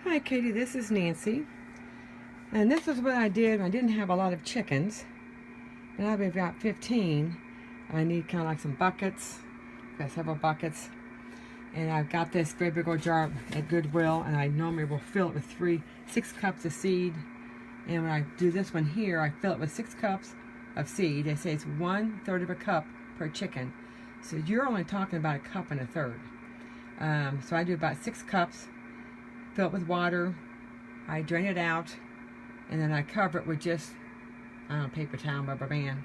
Hi Katie, this is Nancy. And this is what I did when I didn't have a lot of chickens. And I've got 15. I need kind of like some buckets. I've got several buckets. And I've got this very big old jar at Goodwill, and I normally will fill it with 6 cups of seed. And when I do this one here, I fill it with 6 cups of seed. They say it's 1/3 of a cup per chicken. So you're only talking about a cup and a third. So I do about 6 cups, fill it with water, I drain it out, and then I cover it with just, I don't know, paper towel, rubber band.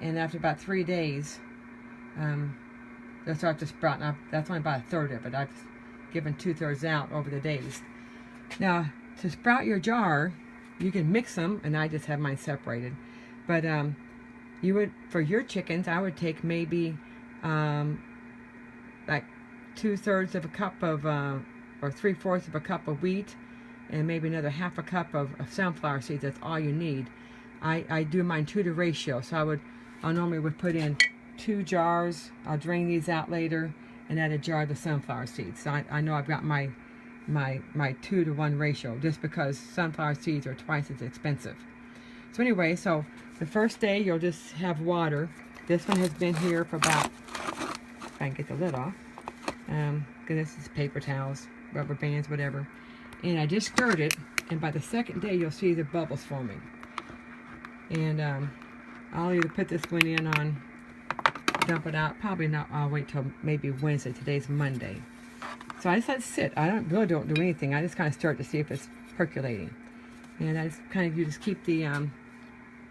And after about 3 days, they'll start to sprout. Now, that's only about a third of it. I've given 2/3 out over the days. Now, to sprout your jar, you can mix them, and I just have mine separated. But you would, for your chickens, I would take maybe like 2/3 of a cup of, or 3/4 of a cup of wheat, and maybe another half a cup of sunflower seeds. That's all you need. I do mine 2 to ratio, so I normally would put in 2 jars. I'll drain these out later and add a jar of the sunflower seeds. So I know I've got my 2 to 1 ratio, just because sunflower seeds are twice as expensive. So anyway, so the first day you'll just have water. This one has been here for about, if I can get the lid off, because this is paper towels, rubber bands, whatever. And I just stirred it, and by the second day you'll see the bubbles forming. And I'll either put this one in on, dump it out, probably not, I'll wait till maybe Wednesday. Today's Monday. So I just let it sit. I really don't do anything. I just kind of stir it to see if it's percolating. And I just kind of, you just keep the,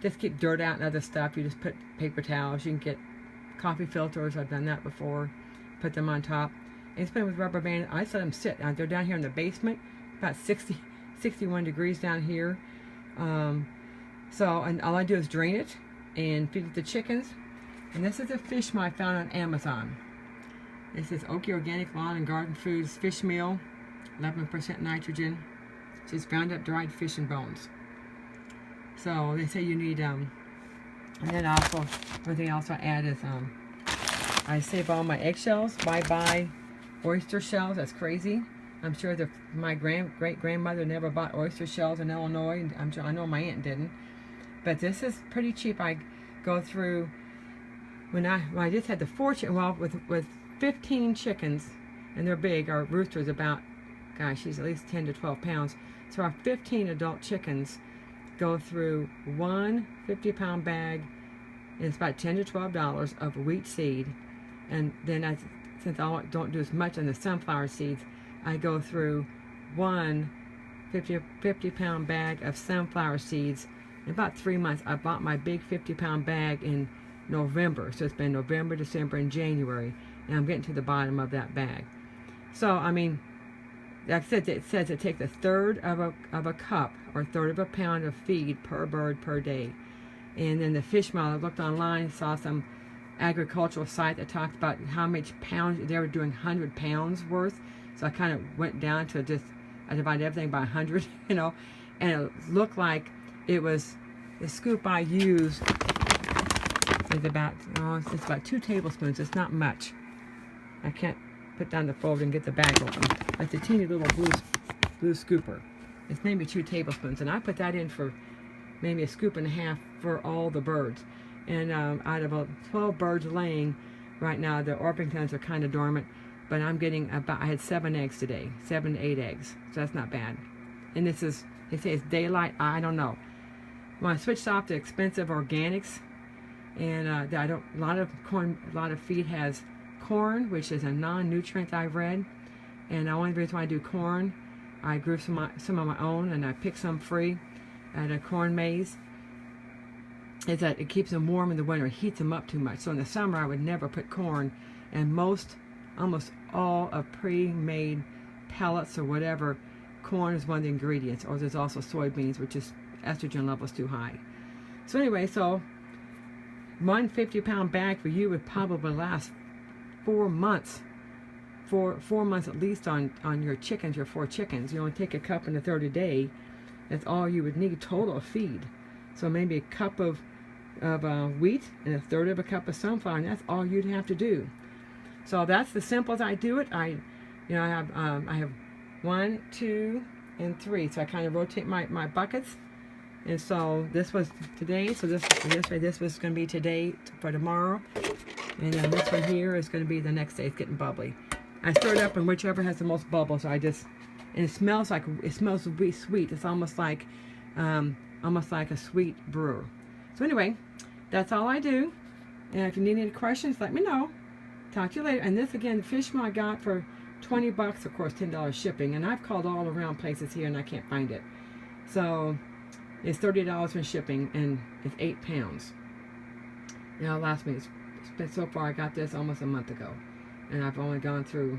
just keep dirt out and other stuff. You just put paper towels. You can get coffee filters. I've done that before. Put them on top. And spin with rubber band. I just let them sit. They're down here in the basement, about 61 degrees down here. And all I do is drain it and feed it to the chickens. And this is a fish meal I found on Amazon. This is Oki Organic Lawn and Garden Foods fish meal, 11% nitrogen. It's just ground up dried fish and bones. So they say you need, and then also, one thing else I add is, I save all my eggshells. Bye bye oyster shells. That's crazy. I'm sure that my great-grandmother never bought oyster shells in Illinois. I know my aunt didn't. But this is pretty cheap. I go through, when I just had the 4 chickens, well, with 15 chickens, and they're big. Our rooster's about, gosh, she's at least 10 to 12 pounds. So our 15 adult chickens go through one 50-pound bag, and it's about $10 to $12 of wheat seed. And then since I don't do as much on the sunflower seeds, I go through one 50-pound bag of sunflower seeds in about 3 months. I bought my big 50-pound bag in November, so it's been November, December, and January, and I'm getting to the bottom of that bag. So I mean, like I said, it says it takes 1/3 of a cup or 1/3 of a pound of feed per bird per day. And then the fish meal, I looked online, saw some agricultural site that talked about how much pounds they were doing, 100 pounds worth. So I kind of went down to just, I divided everything by 100, and it looked like it was, the scoop I used is about, it's about 2 tablespoons. It's not much. I can't put down the folder and get the bag open. It's a teeny little blue scooper. It's maybe 2 tablespoons, and I put that in for maybe a scoop and a half for all the birds. And out of 12 birds laying right now, the Orpingtons are kind of dormant, but I'm getting I had 7 eggs today, 7 to 8 eggs, so that's not bad. And this is, they say it's daylight. I don't know. When I switched off the expensive organics, and a lot of feed has corn, which is a non-nutrient, I've read. And the only reason why I do corn, I grew some of my own, and I picked some free at a corn maze, is that it keeps them warm in the winter. It heats them up too much. So in the summer, I would never put corn. And almost all of pre-made pellets or whatever, corn is one of the ingredients. Or there's also soybeans, which is estrogen levels too high. So anyway, so one 50-pound bag for you would probably last 4 months. 4 months at least on your chickens, your 4 chickens. You only take a cup and a third a day. That's all you would need total of feed. So maybe a cup of wheat and 1/3 of a cup of sunflower, and that's all you'd have to do. So that's the simplest I do it. I have 1, 2, and 3. So I kind of rotate my buckets. And so this was today. So this was going to be today for tomorrow. And then this one here is going to be the next day. It's getting bubbly. I stir it up, and whichever has the most bubbles, and it smells really sweet. It's almost like a sweet brew. So anyway, that's all I do. And if you need any questions, let me know. Talk to you later. And this again, fish meal I got for $20, of course, $10 shipping. And I've called all around places here and I can't find it. So it's $30 in shipping, and it's 8 pounds. And it'll last me. So far, I got this almost a month ago, and I've only gone through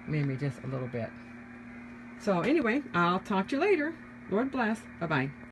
maybe just a little bit. So anyway, I'll talk to you later. Lord bless. Bye-bye.